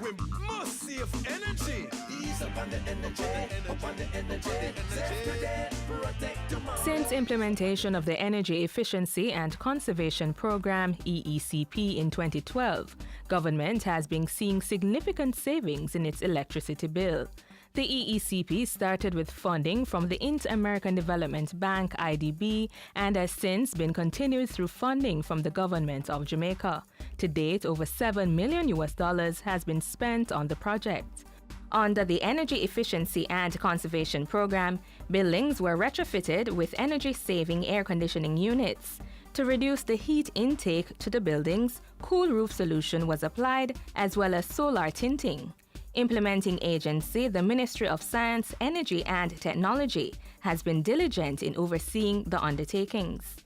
We must save energy. Ease up on the energy, up on the energy. Save today, protect tomorrow. Since implementation of the Energy Efficiency and Conservation Program (EECP) in 2012, government has been seeing significant savings in its electricity bill. The EECP started with funding from the Inter-American Development Bank (IDB) and has since been continued through funding from the government of Jamaica. To date, over $7 million has been spent on the project. Under the Energy Efficiency and Conservation Program, buildings were retrofitted with energy-saving air conditioning units. To reduce the heat intake to the buildings, cool roof solution was applied as well as solar tinting. Implementing agency, the Ministry of Science, Energy and Technology, has been diligent in overseeing the undertakings.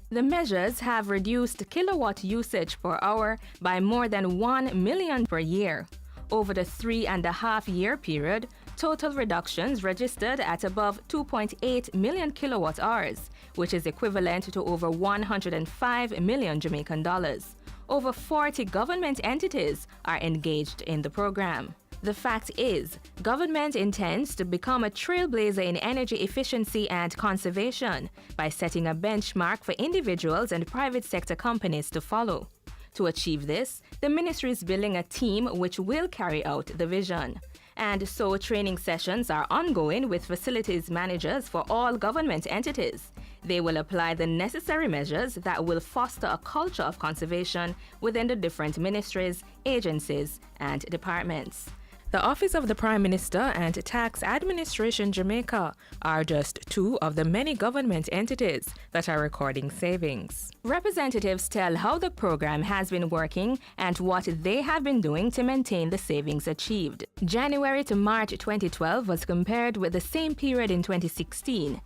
The measures have reduced kilowatt usage per hour by more than 1 million per year. Over the 3.5-year period, total reductions registered at above 2.8 million kilowatt hours, which is equivalent to over 105 million Jamaican dollars. Over 40 government entities are engaged in the program. The fact is, government intends to become a trailblazer in energy efficiency and conservation by setting a benchmark for individuals and private sector companies to follow. To achieve this, the ministry is building a team which will carry out the vision. And so training sessions are ongoing with facilities managers for all government entities. They will apply the necessary measures that will foster a culture of conservation within the different ministries, agencies, and departments. The Office of the Prime Minister and Tax Administration Jamaica are just two of the many government entities that are recording savings. Representatives tell how the program has been working and what they have been doing to maintain the savings achieved. January to March 2012 was compared with the same period in 2016.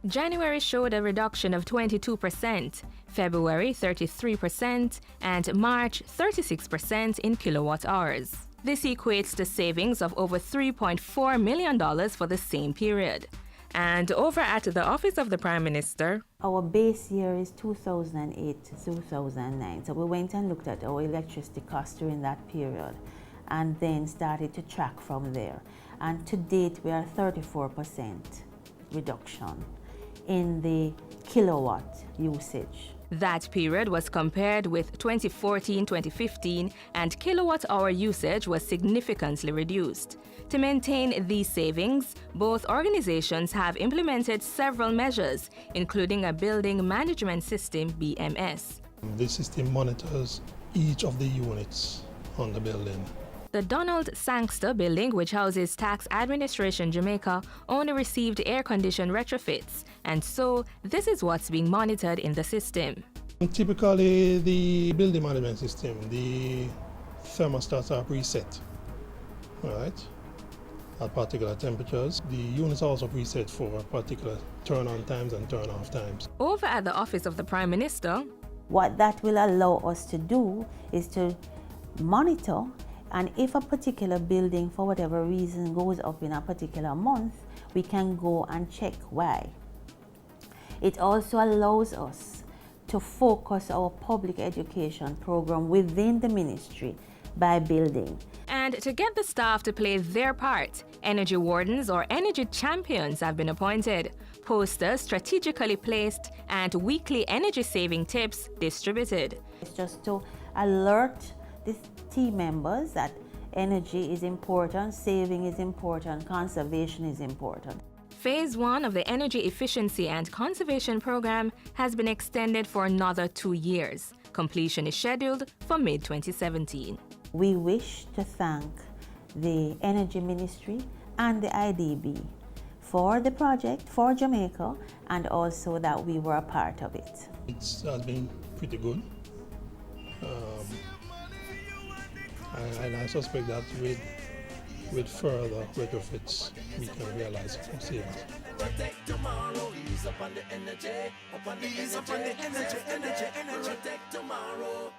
January showed a reduction of 22%, February 33%, and March 36% in kilowatt hours. This equates to savings of over $3.4 million for the same period. And over at the Office of the Prime Minister, our base year is 2008 to 2009. So we went and looked at our electricity costs during that period and then started to track from there. And to date, we are 34% reduction in the kilowatt usage. That period was compared with 2014-2015, and kilowatt-hour usage was significantly reduced. To maintain these savings, both organizations have implemented several measures, including a building management system (BMS). This system monitors each of the units on the building. The Donald Sangster building, which houses Tax Administration Jamaica, only received air-conditioned retrofits, and so this is what's being monitored in the system. Typically, the building management system, the thermostats are preset, right, at particular temperatures. The units are also preset for particular turn-on times and turn-off times. Over at the Office of the Prime Minister, what that will allow us to do is to monitor, and if a particular building, for whatever reason, goes up in a particular month, we can go and check why. It also allows us to focus our public education program within the ministry by building. And to get the staff to play their part, energy wardens or energy champions have been appointed, posters strategically placed, and weekly energy-saving tips distributed. It's just to alert the team members that energy is important, saving is important, conservation is important. Phase 1 of the Energy Efficiency and Conservation Program has been extended for another 2 years. Completion is scheduled for mid-2017. We wish to thank the Energy Ministry and the IDB for the project, for Jamaica, and also that we were a part of it. It has been pretty good. And I suspect that with further retrofits, we can realize some savings. Protect tomorrow, ease up on the energy, up on the energy, protect tomorrow.